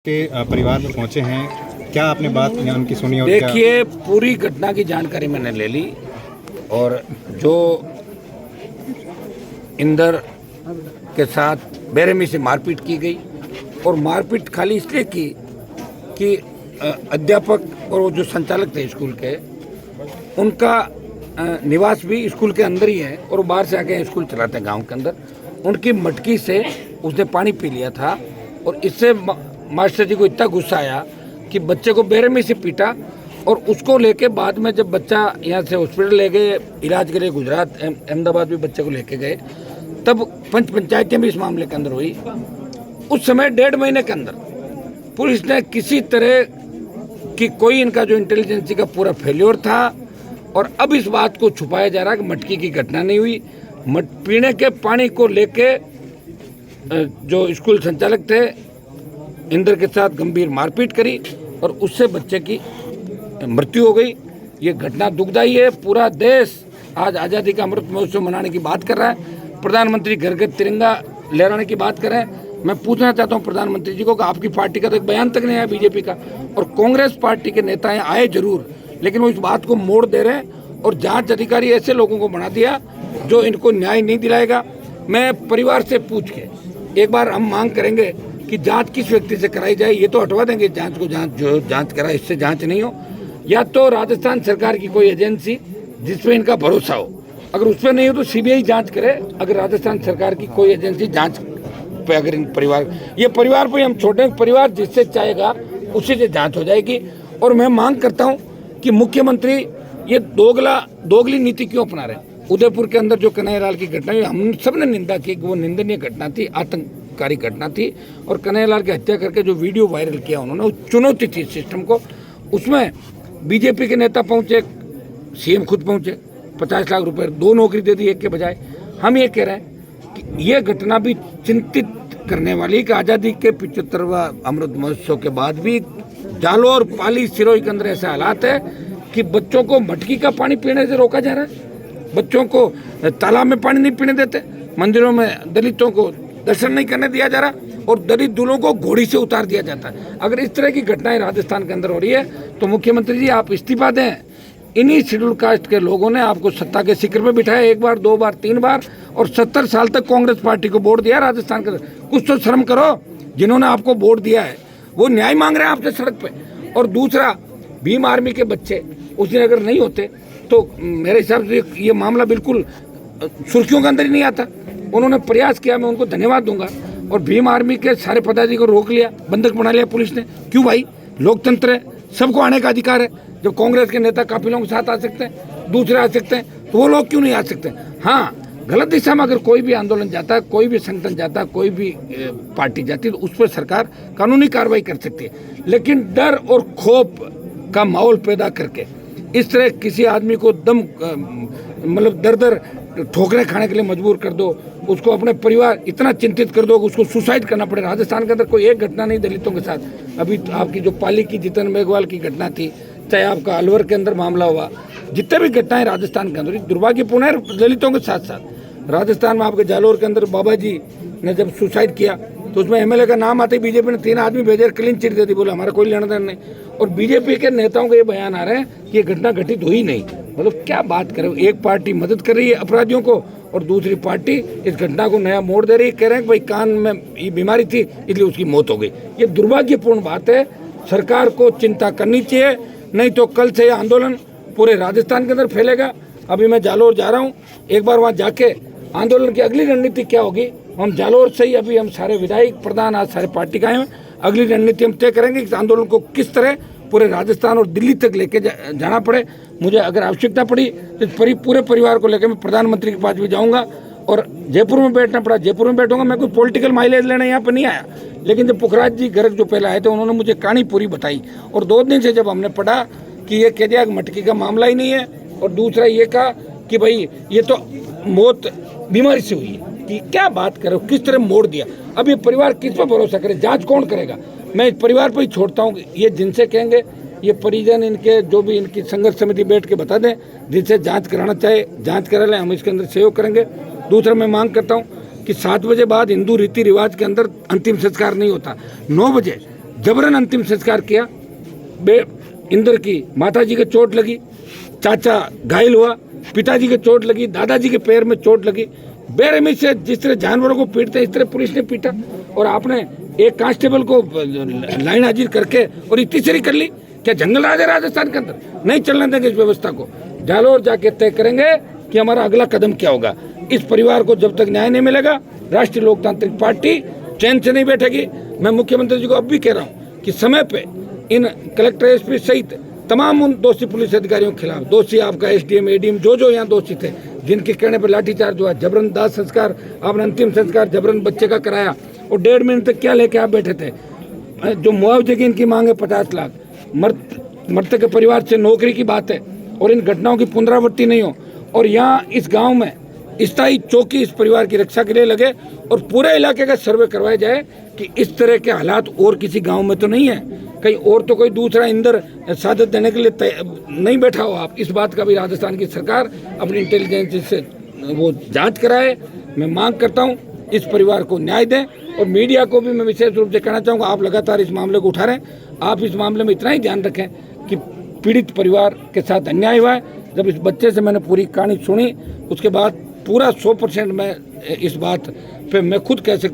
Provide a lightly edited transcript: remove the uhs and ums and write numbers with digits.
के परिवार में पहुंचे हैं, क्या आपने बात उनकी सुनी? और देखिए, पूरी घटना की जानकारी मैंने ले ली और जो इंदर के साथ बेरहमी से मारपीट की गई और मारपीट खाली इसलिए की कि अध्यापक और वो जो संचालक थे स्कूल के, उनका निवास भी स्कूल के अंदर ही है और वो बाहर से आके स्कूल चलाते हैं गांव के अंदर। उनकी मटकी से उसने पानी पी लिया था और इससे मास्टर जी को इतना गुस्सा आया कि बच्चे को बेरहमी से पीटा और उसको लेके बाद में जब बच्चा यहाँ से हॉस्पिटल ले गए इलाज के लिए, गुजरात अहमदाबाद भी बच्चे को लेके गए, तब पंचायतें भी इस मामले के अंदर हुई। उस समय 1.5 महीने के अंदर पुलिस ने किसी तरह की कोई इनका जो इंटेलिजेंसी का पूरा फेल्योर था और अब इस बात को छुपाया जा रहा है कि मटकी की घटना नहीं हुई। पीने के पानी को लेके जो स्कूल संचालक थे इंदर के साथ गंभीर मारपीट करी और उससे बच्चे की मृत्यु हो गई। ये घटना दुखदायी है। पूरा देश आज आज़ादी का अमृत महोत्सव मनाने की बात कर रहा है, प्रधानमंत्री घर घर तिरंगा लहराने की बात कर रहे हैं। मैं पूछना चाहता हूं प्रधानमंत्री जी को कि आपकी पार्टी का तो एक बयान तक नहीं आया बीजेपी का, और कांग्रेस पार्टी के नेता यहाँ आए जरूर, लेकिन वो इस बात को मोड़ दे रहे हैं और जांच अधिकारी ऐसे लोगों को बना दिया जो इनको न्याय नहीं दिलाएगा। मैं परिवार से पूछ के एक बार हम मांग करेंगे कि जांच किस व्यक्ति से कराई जाए। ये तो हटवा देंगे जांच को, जो जांच करा इससे जांच नहीं हो, या तो राजस्थान सरकार की कोई एजेंसी जिसपे इनका भरोसा हो, अगर उस पर नहीं हो तो सीबीआई जांच करे। अगर राजस्थान सरकार की कोई एजेंसी जांच पे अगर इन परिवार पे हम छोटे परिवार जिससे चाहेगा उसी से जांच हो जाएगी। और मैं मांग करता हूँ कि मुख्यमंत्री ये दोगली नीति क्यों अपना रहे हैं। उदयपुर के अंदर जो कन्हैयालाल की घटना हुई, हम सबने निंदा की कि वो निंदनीय घटना थी, आतंककारी घटना थी, और कन्हैयालाल की हत्या करके जो वीडियो वायरल किया उन्होंने, वो चुनौती थी सिस्टम को। उसमें बीजेपी के नेता पहुंचे, सीएम खुद पहुंचे, 50 लाख रुपए 2 नौकरी दे दी एक के बजाय। हम ये कह रहे हैं कि ये घटना भी चिंतित करने वाली कि आज़ादी के 75वां अमृत महोत्सव के बाद भी जालोर, पाली, सिरोही के अंदर ऐसे हालात है कि बच्चों को मटकी का पानी पीने से रोका जा रहा है, बच्चों को तालाब में पानी नहीं पीने देते, मंदिरों में दलितों को दर्शन नहीं करने दिया जा रहा और दलित दूल्हों को घोड़ी से उतार दिया जाता है। अगर इस तरह की घटनाएं राजस्थान के अंदर हो रही है तो मुख्यमंत्री जी आप इस्तीफा दें। इन्हीं शेड्यूल कास्ट के लोगों ने आपको सत्ता के शिखर पे बिठाया 1 बार, 2 बार, 3 बार, और 70 साल तक कांग्रेस पार्टी को वोट दिया राजस्थान के अंदर। कुछ तो शर्म करो, जिन्होंने आपको वोट दिया है वो न्याय मांग रहे हैं आपसे सड़क पे। और दूसरा, भीम आर्मी के बच्चे उस दिन अगर नहीं होते तो मेरे हिसाब से ये मामला बिल्कुल सुर्खियों के अंदर ही नहीं आता। उन्होंने प्रयास किया, मैं उनको धन्यवाद दूंगा। और भीम आर्मी के सारे पदाधिकारी को रोक लिया, बंधक बना लिया पुलिस ने। क्यों भाई, लोकतंत्र है, सबको आने का अधिकार है। जब कांग्रेस के नेता काफिलों के साथ आ सकते हैं, दूसरे आ सकते हैं, तो वो लोग क्यों नहीं आ सकते? हाँ, गलत दिशा में अगर कोई भी आंदोलन जाता है, कोई भी संगठन जाता है, कोई भी पार्टी जाती है, तो उस पर सरकार कानूनी कार्रवाई कर सकती है। लेकिन डर और खौफ का माहौल पैदा करके इस तरह किसी आदमी को मतलब दर ठोकरें खाने के लिए मजबूर कर दो, उसको अपने परिवार इतना चिंतित कर दो कि उसको सुसाइड करना पड़े। राजस्थान के अंदर कोई एक घटना नहीं दलितों के साथ। अभी आपकी जो पाली की जितन मेघवाल की घटना थी, चाहे आपका अलवर के अंदर मामला हुआ, जितने भी घटनाएं राजस्थान के अंदर दुर्भाग्यपूर्ण है दलितों के साथ साथ। राजस्थान में आपके जालोर के अंदर बाबा जी ने जब सुसाइड किया तो उसमें एमएलए का नाम आते ही बीजेपी ने 3 आदमी भेजे, क्लीन चिट दे दी, बोले हमारा कोई लेना देना नहीं। और बीजेपी के नेताओं के ये बयान आ रहे हैं कि ये घटना घटित हुई नहीं। मतलब क्या बात करें, एक पार्टी मदद कर रही है अपराधियों को और दूसरी पार्टी इस घटना को नया मोड़ दे रही है। कह रहे हैं कि भाई कान में ये बीमारी थी इसलिए उसकी मौत हो गई। ये दुर्भाग्यपूर्ण बात है। सरकार को चिंता करनी चाहिए, नहीं तो कल से यह आंदोलन पूरे राजस्थान के अंदर फैलेगा। अभी मैं जालोर जा रहा हूँ, एक बार वहाँ जाके आंदोलन की अगली रणनीति क्या होगी हम जालोर से ही, अभी हम सारे विधायक प्रधान आज सारे पार्टी का हैं, अगली रणनीति हम तय करेंगे कि आंदोलन को किस तरह पूरे राजस्थान और दिल्ली तक लेके जाना पड़े। मुझे अगर आवश्यकता पड़ी तो पूरे परिवार को लेकर मैं प्रधानमंत्री के पास भी जाऊंगा, और जयपुर में बैठना पड़ा जयपुर में बैठूंगा। मैं कोई पॉलिटिकल माइलेज लेने यहाँ पर नहीं आया, लेकिन जब पुखराज जी गर्ग जो पहले आए थे उन्होंने मुझे कहानी पूरी बताई, और 2 दिन से जब हमने पढ़ा कि ये कह दिया मटकी का मामला ही नहीं है, और दूसरा ये कहा कि भाई ये तो मौत बीमारी से हुई है, कि क्या बात करो, किस तरह मोड़ दिया। अब ये परिवार किस पर भरोसा करे, जांच कौन करेगा? मैं इस परिवार पर ही छोड़ता हूँ। ये जिनसे कहेंगे, ये परिजन इनके जो भी इनकी संघर्ष समिति बैठ के बता दें, जिनसे जांच कराना चाहे जांच करा लें, हम इसके अंदर सहयोग करेंगे। दूसरा, मैं मांग करता हूँ कि 7 बजे बाद हिंदू रीति रिवाज के अंदर अंतिम संस्कार नहीं होता। 9 बजे जबरन अंतिम संस्कार किया। इंदर की माताजी के चोट लगी, चाचा घायल हुआ, पिताजी के चोट लगी, दादाजी के पैर में चोट लगी। बेरहमी से जिस तरह जानवरों को पीटते इस तरह पुलिस ने पीटा, और आपने एक कांस्टेबल को लाइन हाजिर करके और इतनी कर ली। क्या जंगल राज है राजस्थान के अंदर? नहीं चलने देंगे इस व्यवस्था को। जालोर जाके तय करेंगे कि हमारा अगला कदम क्या होगा। इस परिवार को जब तक न्याय नहीं मिलेगा, राष्ट्रीय लोकतांत्रिक पार्टी चैन से नहीं बैठेगी। मैं मुख्यमंत्री जी को अब भी कह रहा हूँ कि समय पे इन कलेक्टर एसपी सहित तमाम उन दोषी पुलिस अधिकारियों के खिलाफ, दोषी आपका एसडीएम एडीएम जो यहाँ दोषी थे, जिनके कहने पर लाठीचार्ज हुआ, जबरन दाह संस्कार, आपने अंतिम संस्कार जबरन बच्चे का कराया, और 1.5 महीने तक क्या लेके आप बैठे थे। जो मुआवजे की इनकी मांग है 50 लाख, मरते के परिवार से नौकरी की बात है, और इन घटनाओं की पुनरावृत्ति नहीं हो। और यहाँ इस गांव में स्थायी चौकी इस परिवार की रक्षा के लिए लगे, और पूरे इलाके का सर्वे करवाया जाए कि इस तरह के हालात और किसी गांव में तो नहीं है, कहीं और तो कोई दूसरा इंदर सादत देने के लिए नहीं बैठा हो। आप इस बात का भी राजस्थान की सरकार अपनी इंटेलिजेंस से वो जांच कराए। मैं मांग करता हूं इस परिवार को न्याय दें, और मीडिया को भी मैं विशेष रूप से कहना चाहूँगा, आप लगातार इस मामले को उठा रहे हैं, आप इस मामले में इतना ही ध्यान रखें कि पीड़ित परिवार के साथ अन्याय हुआ है। जब इस बच्चे से मैंने पूरी कहानी सुनी, उसके बाद पूरा 100% मैं इस बात पे मैं खुद कह सकता